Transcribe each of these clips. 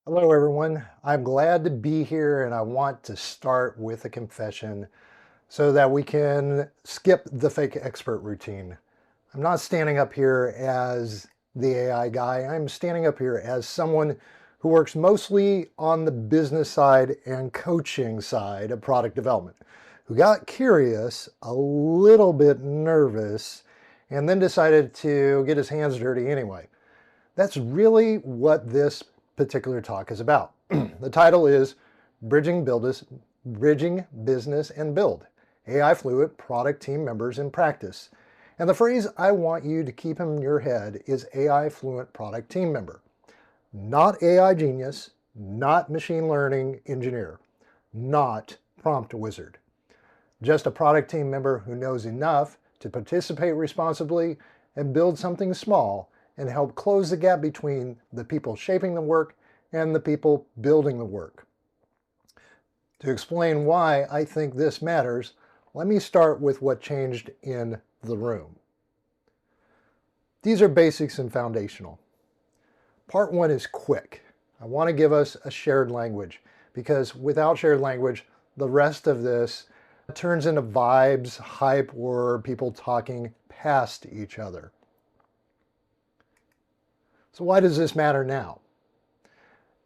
Hello, everyone. I'm glad to be here, and I want to start with a confession so that we can skip the fake expert routine. I'm not standing up here as the AI guy. I'm standing up here as someone who works mostly on the business side and coaching side of product development, who got curious, a little bit nervous, and then decided to get his hands dirty anyway. That's really what this particular talk is about. The title is Bridging Business and Build, AI-Fluent Product Team Members in Practice. And the phrase I want you to keep in your head is AI-Fluent Product Team Member. Not AI genius, not machine learning engineer, not prompt wizard. Just a product team member who knows enough to participate responsibly and build something small and help close the gap between the people shaping the work and the people building the work. To explain why I think this matters, let me start with what changed in the room. These are basics and foundational. Part one is quick. I want to give us a shared language because without shared language, the rest of this turns into vibes, hype, or people talking past each other. So why does this matter now?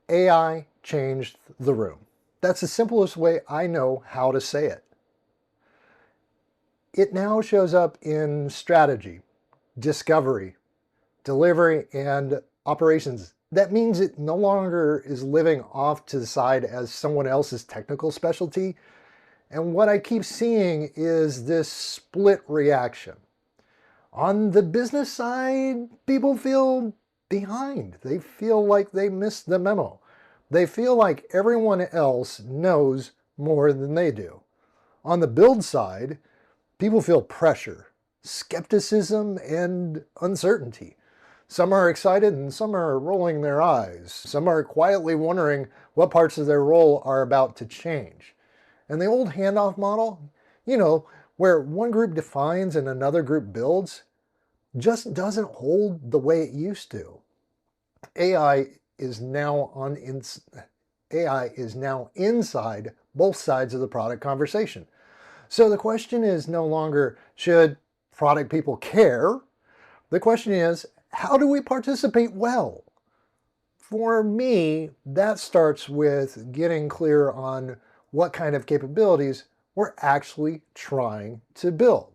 AI changed the room. That's the simplest way I know how to say it. It now shows up in strategy, discovery, delivery, and operations. That means it no longer is living off to the side as someone else's technical specialty. And what I keep seeing is this split reaction. On the business side, people feel behind. They feel like they missed the memo. They feel like everyone else knows more than they do. On the build side, people feel pressure, skepticism, and uncertainty. Some are excited and some are rolling their eyes. Some are quietly wondering what parts of their role are about to change. And the old handoff model, where one group defines and another group builds, just doesn't hold the way it used to. AI is now inside both sides of the product conversation. So the question is no longer, should product people care? The question is, how do we participate well? For me, that starts with getting clear on what kind of capabilities we're actually trying to build.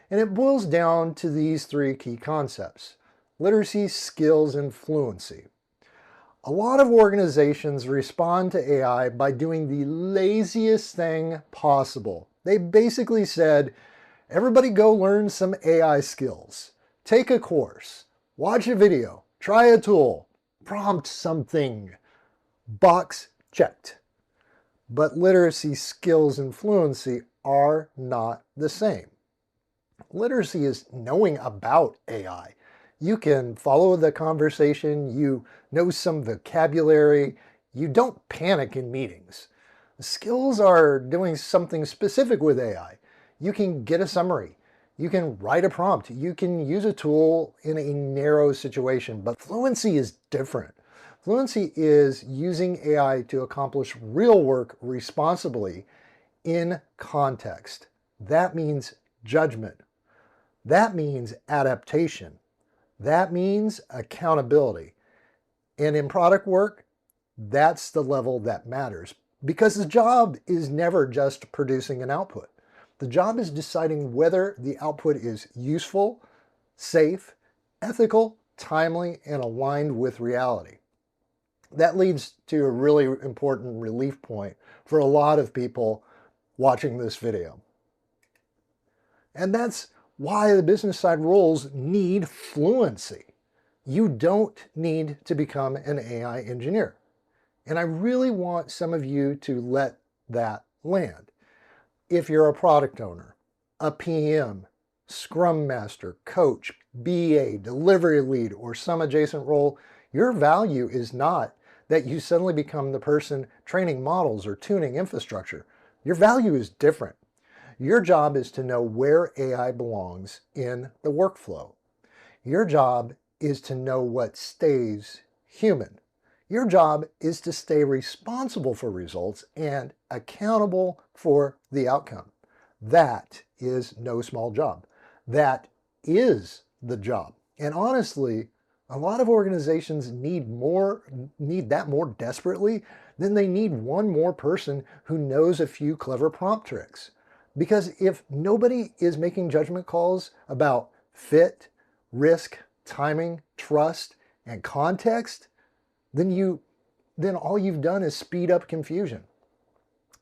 And it boils down to these three key concepts: literacy, skills, and fluency. A lot of organizations respond to AI by doing the laziest thing possible. They basically said, everybody go learn some AI skills. Take a course, watch a video, try a tool, prompt something. Box checked. But literacy, skills, and fluency are not the same. Literacy is knowing about AI. You can follow the conversation, you know some vocabulary, you don't panic in meetings. Skills are doing something specific with AI. You can get a summary, you can write a prompt, you can use a tool in a narrow situation, but fluency is different. Fluency is using AI to accomplish real work responsibly in context. That means judgment. That means adaptation. That means accountability. And in product work, that's the level that matters because the job is never just producing an output. The job is deciding whether the output is useful, safe, ethical, timely, and aligned with reality. That leads to a really important relief point for a lot of people watching this video. And that's why the business side roles need fluency. You don't need to become an AI engineer. And I really want some of you to let that land. If you're a product owner, a PM, Scrum Master, Coach, BA, Delivery Lead, or some adjacent role, your value is not that you suddenly become the person training models or tuning infrastructure. Your value is different. Your job is to know where AI belongs in the workflow. Your job is to know what stays human. Your job is to stay responsible for results and accountable for the outcome. That is no small job. That is the job. And honestly, a lot of organizations need that more desperately than they need one more person who knows a few clever prompt tricks. Because if nobody is making judgment calls about fit, risk, timing, trust, and context, then all you've done is speed up confusion.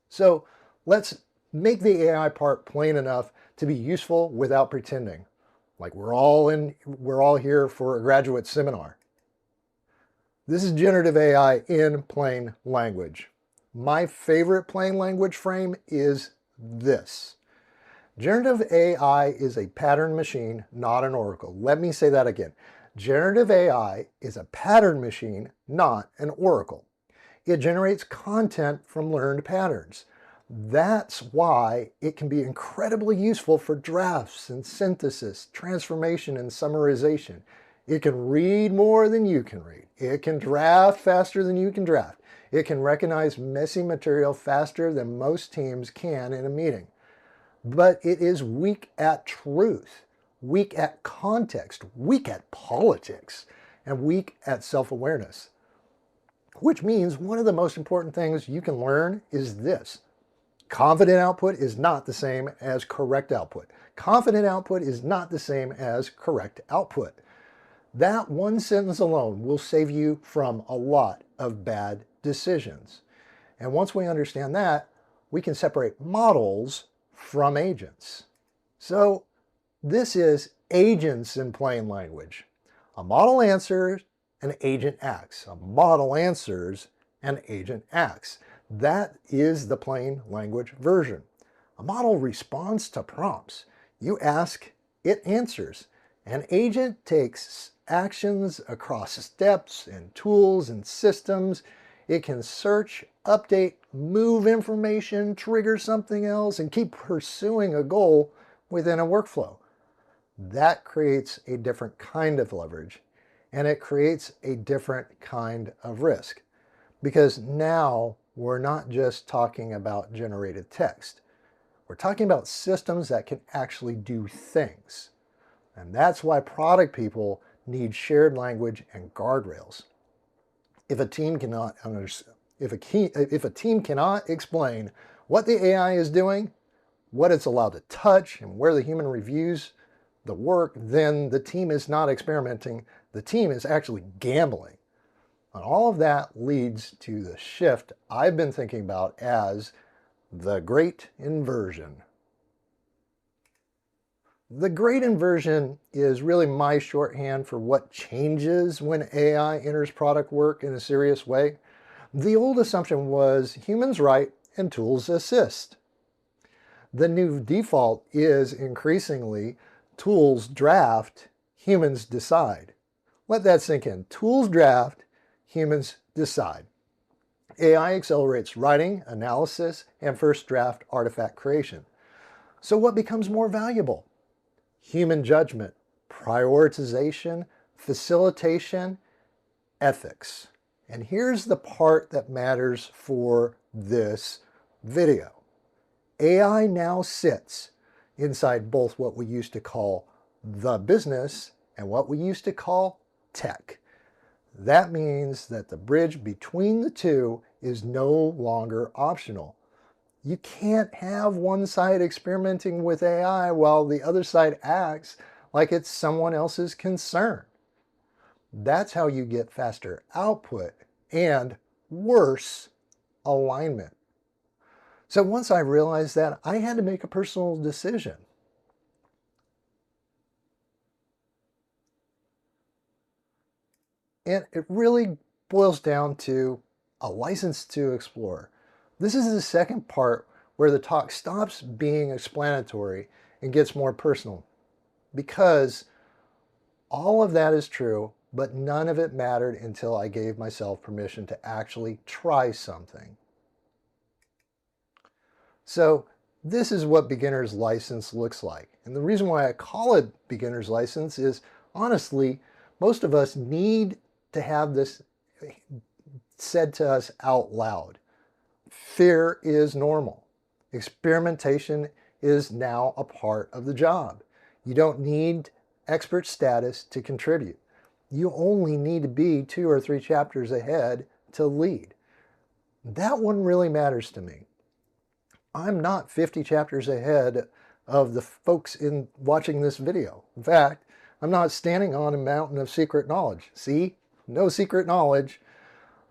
So let's make the AI part plain enough to be useful without pretending. Like we're all here for a graduate seminar. This is generative AI in plain language. My favorite plain language frame is this. Generative AI is a pattern machine, not an oracle. Let me say that again. Generative AI is a pattern machine, not an oracle. It generates content from learned patterns. That's why it can be incredibly useful for drafts and synthesis, transformation and summarization. It can read more than you can read. It can draft faster than you can draft. It can recognize messy material faster than most teams can in a meeting. But it is weak at truth, weak at context, weak at politics, and weak at self-awareness. Which means one of the most important things you can learn is this. Confident output is not the same as correct output. Confident output is not the same as correct output. That one sentence alone will save you from a lot of bad decisions. And once we understand that, we can separate models from agents. So this is agents in plain language. A model answers, an agent acts. A model answers, an agent acts. That is the plain language version. A model responds to prompts. You ask, it answers. An agent takes actions across steps and tools and systems. It can search, update, move information, trigger something else, and keep pursuing a goal within a workflow. That creates a different kind of leverage, and it creates a different kind of risk. Because now we're not just talking about generated text. We're talking about systems that can actually do things. And that's why product people need shared language and guardrails. If a team cannot explain what the AI is doing, what it's allowed to touch, and where the human reviews the work, then the team is not experimenting. The team is actually gambling. And all of that leads to the shift I've been thinking about as the Great Inversion. The Great Inversion is really my shorthand for what changes when AI enters product work in a serious way. The old assumption was humans write and tools assist. The new default is increasingly tools draft, humans decide. Let that sink in. Tools draft, humans decide. AI accelerates writing, analysis, and first draft artifact creation. So what becomes more valuable? Human judgment, prioritization, facilitation, ethics. And here's the part that matters for this video. AI now sits inside both what we used to call the business and what we used to call tech. That means that the bridge between the two is no longer optional. You can't have one side experimenting with AI while the other side acts like it's someone else's concern. That's how you get faster output and worse alignment. So once I realized that, I had to make a personal decision. And it really boils down to a license to explore. This is the second part where the talk stops being explanatory and gets more personal. Because all of that is true, but none of it mattered until I gave myself permission to actually try something. So this is what beginner's license looks like. And the reason why I call it beginner's license is, honestly, most of us need to have this said to us out loud. Fear is normal. Experimentation is now a part of the job. You don't need expert status to contribute. You only need to be 2 or 3 chapters ahead to lead. That one really matters to me. I'm not 50 chapters ahead of the folks in watching this video. In fact, I'm not standing on a mountain of secret knowledge. See? No secret knowledge.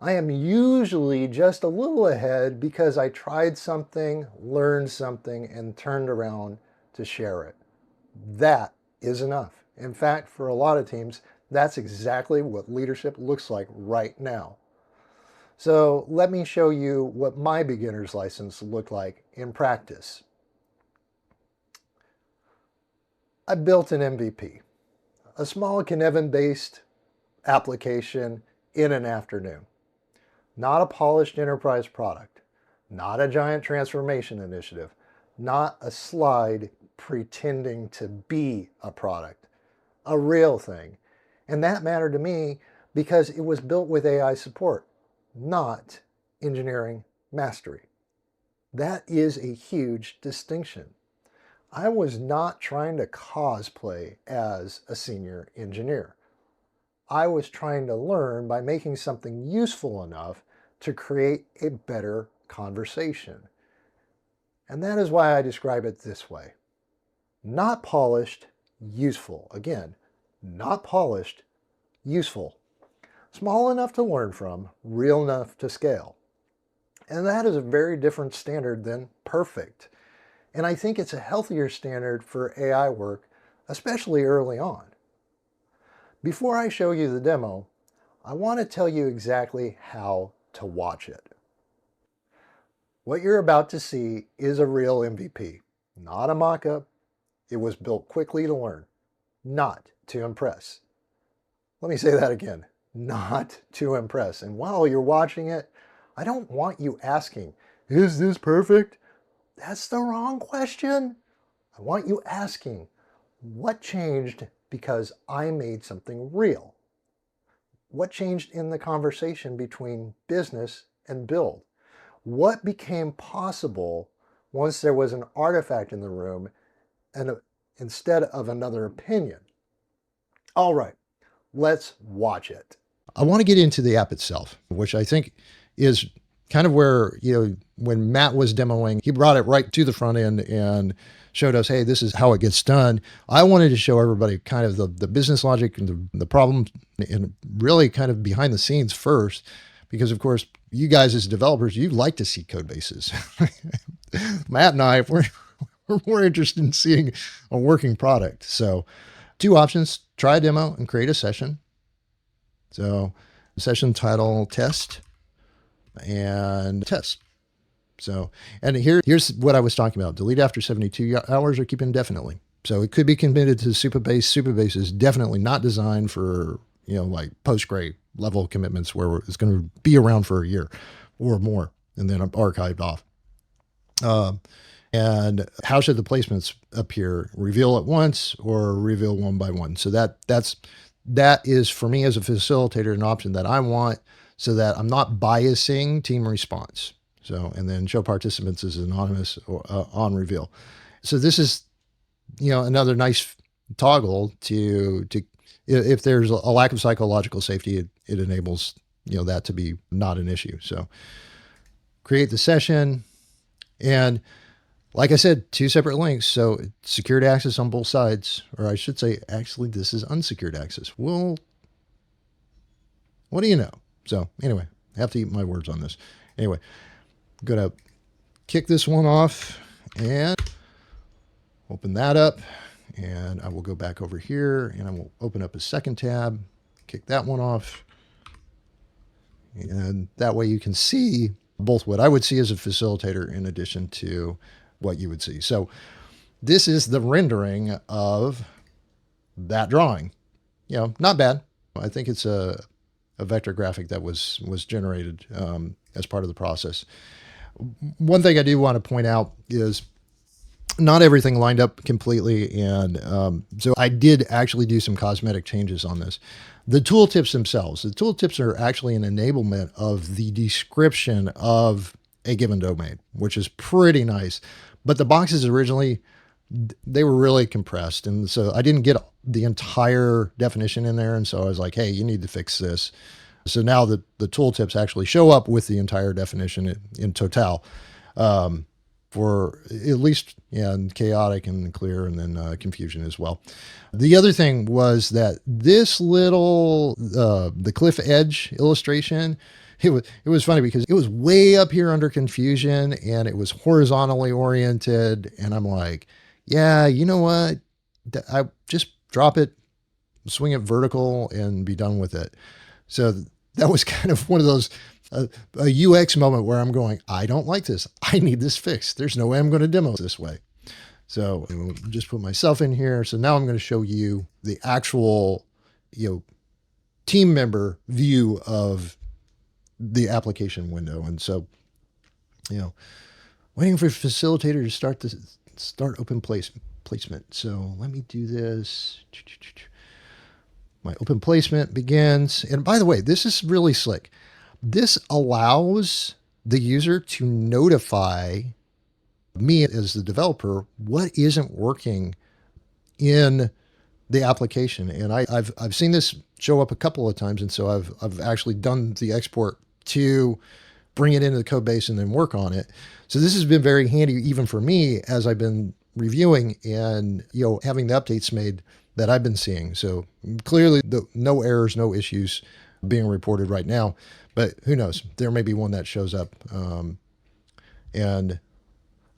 I am usually just a little ahead because I tried something, learned something, and turned around to share it. That is enough. In fact, for a lot of teams, that's exactly what leadership looks like right now. So let me show you what my beginner's license looked like in practice. I built an MVP, a small Kinevin-based application in an afternoon. Not a polished enterprise product, not a giant transformation initiative, not a slide pretending to be a product, a real thing. And that mattered to me because it was built with AI support, not engineering mastery. That is a huge distinction. I was not trying to cosplay as a senior engineer. I was trying to learn by making something useful enough to create a better conversation. And that is why I describe it this way. Not polished, useful. Again, not polished, useful. Small enough to learn from, real enough to scale. And that is a very different standard than perfect. And I think it's a healthier standard for AI work, especially early on. Before I show you the demo, I want to tell you exactly how to watch it. What you're about to see is a real MVP, not a mock-up. It was built quickly to learn, not to impress. Let me say that again, not to impress. And while you're watching it, I don't want you asking, is this perfect? That's the wrong question. I want you asking, what changed because I made something real? What changed in the conversation between business and build? What became possible once there was an artifact in the room and instead of another opinion? All right, let's watch it. I want to get into the app itself, which I think is kind of where, when Matt was demoing, he brought it right to the front end and showed us, hey, this is how it gets done. I wanted to show everybody kind of the business logic and the problem and really kind of behind the scenes first, because of course, you guys as developers, you like to see code bases. Matt and I, we're more interested in seeing a working product. So 2 options, try a demo and create a session. So session title, test and test. So, and here's what I was talking about. Delete after 72 hours or keep indefinitely. So it could be committed to Supabase. Supabase is definitely not designed for, like Postgre level commitments where it's going to be around for a year or more and then archived off. And how should the placements appear? Reveal at once or reveal one by one? So that is for me as a facilitator an option that I want so that I'm not biasing team response. So, and then show participants as anonymous or on reveal. So this is, another nice toggle to if there's a lack of psychological safety, it enables, that to be not an issue. So create the session. And like I said, 2 separate links. So secured access on both sides, or I should say, actually, this is unsecured access. Well, what do you know? So anyway, I have to eat my words on this. Anyway, I'm going to kick this one off and open that up. And I will go back over here and I will open up a second tab, kick that one off. And that way you can see both what I would see as a facilitator in addition to what you would see. So this is the rendering of that drawing. Not bad. I think it's a vector graphic that was generated as part of the process. One thing I do want to point out is Not everything lined up completely. And so I did actually do some cosmetic changes on this. The tooltips themselves, the tooltips are actually an enablement of the description of a given domain, which is pretty nice. But the boxes originally, they were really compressed. And so I didn't get the entire definition in there. And so I was like, hey, you need to fix this. So now the tooltips actually show up with the entire definition in total. For at least, yeah, and chaotic and clear, and then confusion as well. The other thing was that this little, the cliff edge illustration, it was funny because it was way up here under confusion and it was horizontally oriented. And I'm like, yeah, you know what? I just drop it, swing it vertical and be done with it. So that was kind of one of those, a UX moment where I'm going, I don't like this. I need this fixed. There's no way I'm going to demo this way. So I'll just put myself in here. So now I'm going to show you the actual, team member view of the application window. And so, waiting for facilitator to start open placement. So let me do this. My open placement begins. And by the way, this is really slick. This allows the user to notify me as the developer what isn't working in the application. And I've seen this show up a couple of times. And so I've actually done the export to bring it into the code base and then work on it. So this has been very handy even for me as I've been reviewing and, having the updates made that I've been seeing. So clearly no errors, no issues being reported right now, but who knows, there may be one that shows up. And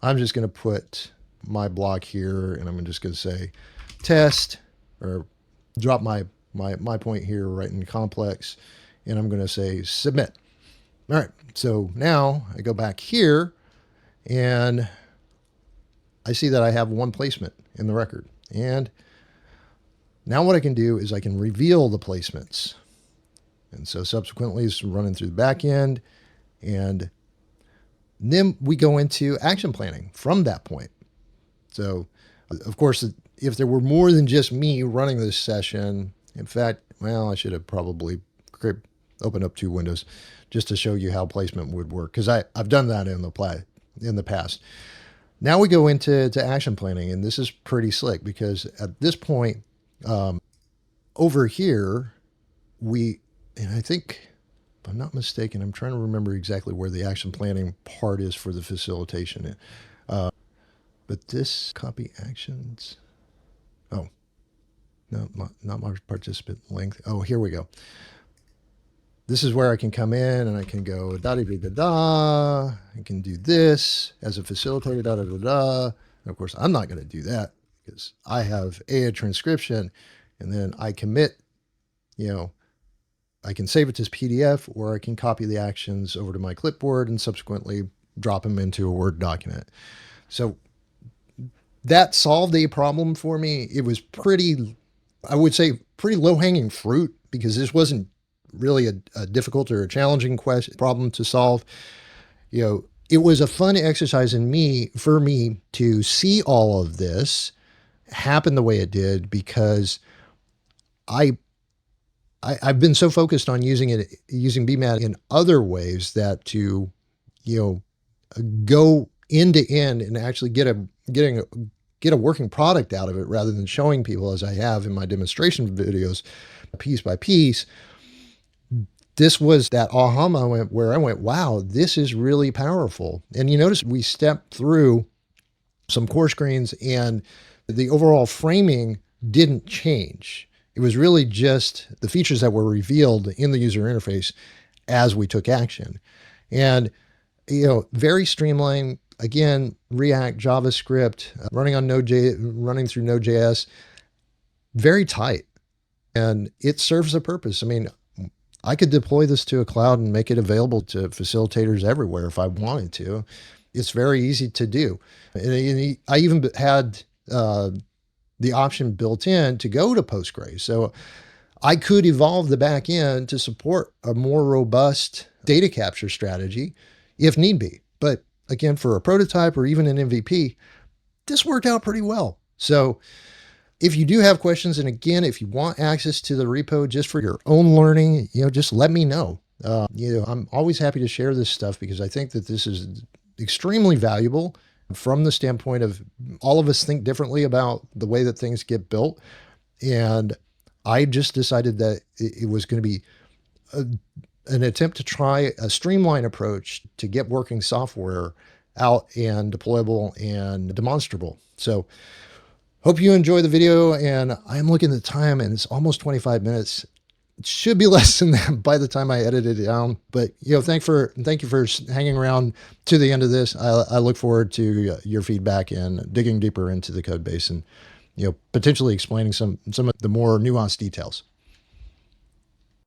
I'm just going to put my block here and I'm just going to say test, or drop my point here right in complex. And I'm going to say submit. All right. So now I go back here and I see that I have one placement in the record. And now what I can do is I can reveal the placements. And so subsequently it's running through the back end, and then we go into action planning from that point. So of course, if there were more than just me running this session, in fact, well, I should have probably opened up 2 windows just to show you how placement would work, because I've done that in the past. Now we go into action planning, and this is pretty slick because at this point, over here, and I think, if I'm not mistaken, I'm trying to remember exactly where the action planning part is for the facilitation. But this copy actions, oh, no, not my participant length. Oh, here we go. This is where I can come in and I can go da-da-da-da-da. I can do this as a facilitator, da-da-da-da. And of course, I'm not going to do that because I have AI transcription, and then I commit, I can save it as PDF, or I can copy the actions over to my clipboard and subsequently drop them into a Word document. So that solved a problem for me. It was I would say pretty low-hanging fruit, because this wasn't really a difficult or a challenging problem to solve. It was a fun exercise for me to see all of this happen the way it did, because I've been so focused on using BMAT in other ways that to, go end to end and actually get a working product out of it, rather than showing people, as I have in my demonstration videos, piece by piece. This was that aha moment where I went, wow, this is really powerful. And you notice we stepped through some core screens and the overall framing didn't change. It was really just the features that were revealed in the user interface as we took action. And, very streamlined. Again, React, JavaScript, running through Node.js, very tight. And it serves a purpose. I mean, I could deploy this to a cloud and make it available to facilitators everywhere if I wanted to. It's very easy to do. And I even had the option built in to go to Postgres. So I could evolve the back end to support a more robust data capture strategy if need be. But again, for a prototype or even an MVP, this worked out pretty well. So if you do have questions, and again, if you want access to the repo just for your own learning, just let me know. I'm always happy to share this stuff because I think that this is extremely valuable from the standpoint of all of us think differently about the way that things get built. And I just decided that it was going to be an attempt to try a streamlined approach to get working software out and deployable and demonstrable. So hope you enjoy the video, and I'm looking at the time and it's almost 25 minutes. It should be less than that by the time I edit it down. But thank you for hanging around to the end of this. I look forward to your feedback and digging deeper into the code base and potentially explaining some of the more nuanced details.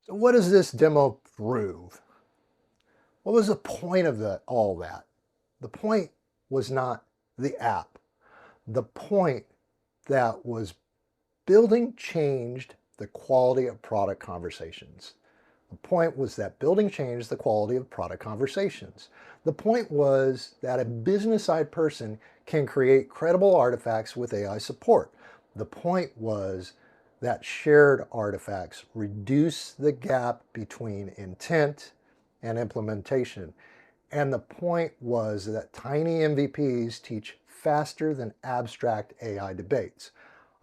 So what does this demo prove? What was the point of all that? The point was not the app. The point that was building changed the quality of product conversations. The point was that building changed the quality of product conversations. The point was that a business side person can create credible artifacts with AI support. The point was that shared artifacts reduce the gap between intent and implementation. And the point was that tiny MVPs teach faster than abstract AI debates.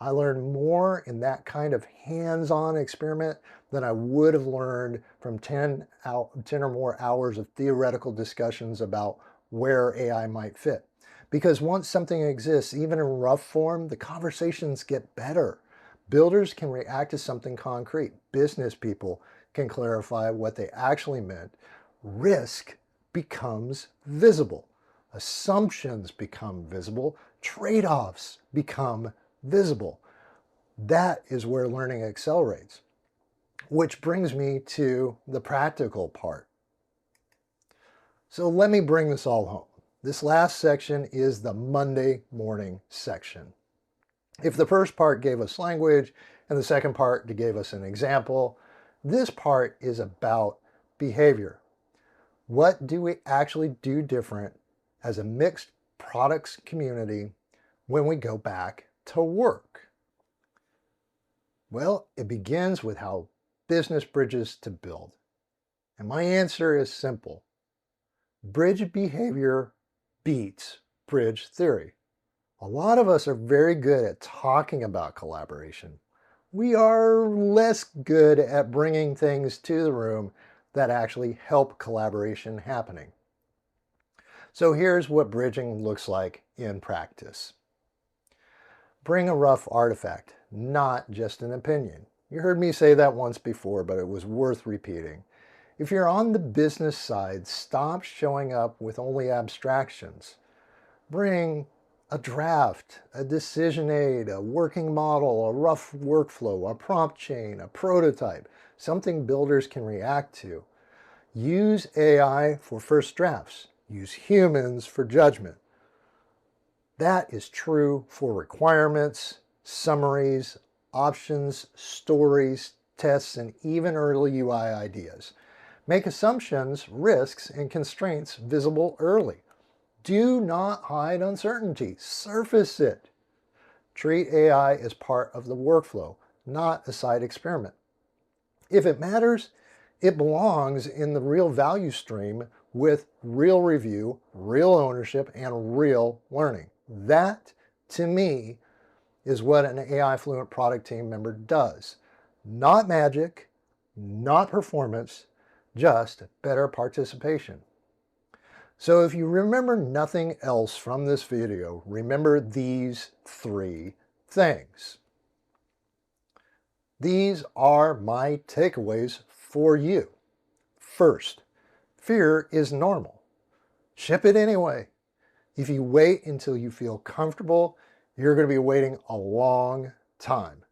I learned more in that kind of hands-on experiment than I would have learned from 10 or more hours of theoretical discussions about where AI might fit. Because once something exists, even in rough form, the conversations get better. Builders can react to something concrete. Business people can clarify what they actually meant. Risk becomes visible. Assumptions become visible. Trade-offs become visible. That is where learning accelerates. Which brings me to the practical part. So let me bring this all home. This last section is the Monday morning section. If the first part gave us language and the second part gave us an example, this part is about behavior. What do we actually do different as a mixed products community when we go back to work? Well, it begins with how business bridges to build. And my answer is simple. Bridge behavior beats bridge theory. A lot of us are very good at talking about collaboration. We are less good at bringing things to the room that actually help collaboration happening. So here's what bridging looks like in practice. Bring a rough artifact, not just an opinion. You heard me say that once before, but it was worth repeating. If you're on the business side, stop showing up with only abstractions. Bring a draft, a decision aid, a working model, a rough workflow, a prompt chain, a prototype, something builders can react to. Use AI for first drafts. Use humans for judgment. That is true for requirements, summaries, options, stories, tests, and even early UI ideas. Make assumptions, risks, and constraints visible early. Do not hide uncertainty. Surface it. Treat AI as part of the workflow, not a side experiment. If it matters, it belongs in the real value stream with real review, real ownership, and real learning. That, to me, is what an AI-Fluent product team member does. Not magic, not performance, just better participation. So if you remember nothing else from this video, remember these 3 things. These are my takeaways for you. First, fear is normal. Ship it anyway. If you wait until you feel comfortable, you're going to be waiting a long time.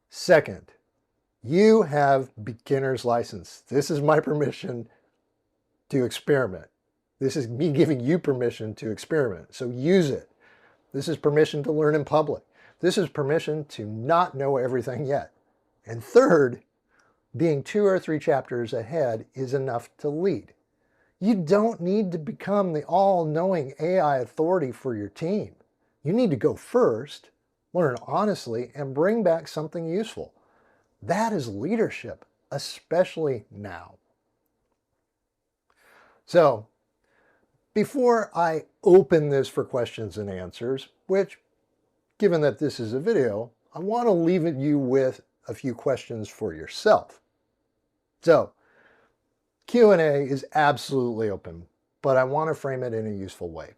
Second, you have beginner's license. This is my permission to experiment. This is me giving you permission to experiment, so use it. This is permission to learn in public. This is permission to not know everything yet. And third, being 2 or 3 chapters ahead is enough to lead. You don't need to become the all-knowing AI authority for your team. You need to go first, learn honestly, and bring back something useful. That is leadership, especially now. So, before I open this for questions and answers, which, given that this is a video, I want to leave you with a few questions for yourself. So, Q&A is absolutely open, but I want to frame it in a useful way.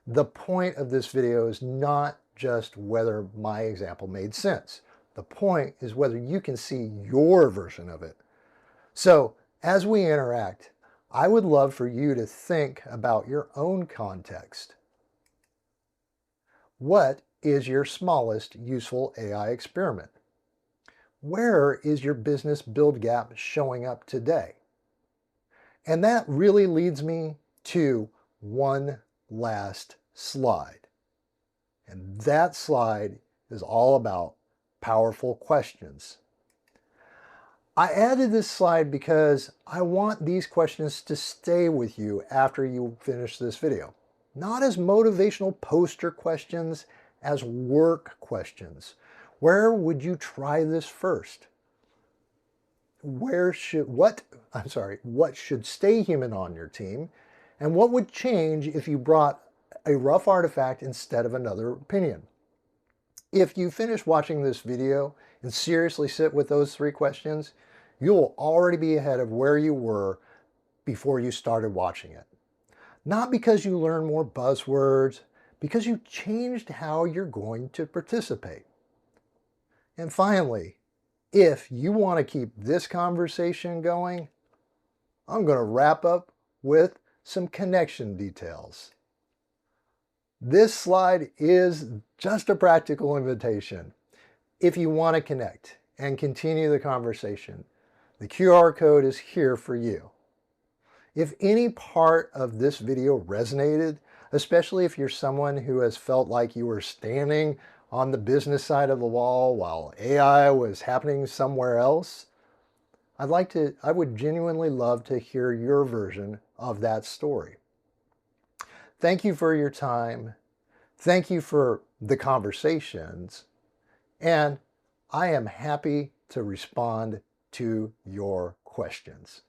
The point of this video is not just whether my example made sense. The point is whether you can see your version of it. So, as we interact, I would love for you to think about your own context. What is your smallest useful AI experiment? Where is your business build gap showing up today? And that really leads me to one last slide. And that slide is all about powerful questions. I added this slide because I want these questions to stay with you after you finish this video. Not as motivational poster questions, as work questions. Where would you try this first? What should stay human on your team? And what would change if you brought a rough artifact instead of another opinion? If you finish watching this video and seriously sit with those 3 questions, you'll already be ahead of where you were before you started watching it. Not because you learned more buzzwords, because you changed how you're going to participate. And finally, if you want to keep this conversation going, I'm going to wrap up with some connection details. This slide is just a practical invitation. If you want to connect and continue the conversation, the QR code is here for you. If any part of this video resonated, especially if you're someone who has felt like you were standing on the business side of the wall while AI was happening somewhere else, I would genuinely love to hear your version of that story. Thank you for your time. Thank you for the conversations. And I am happy to respond to your questions.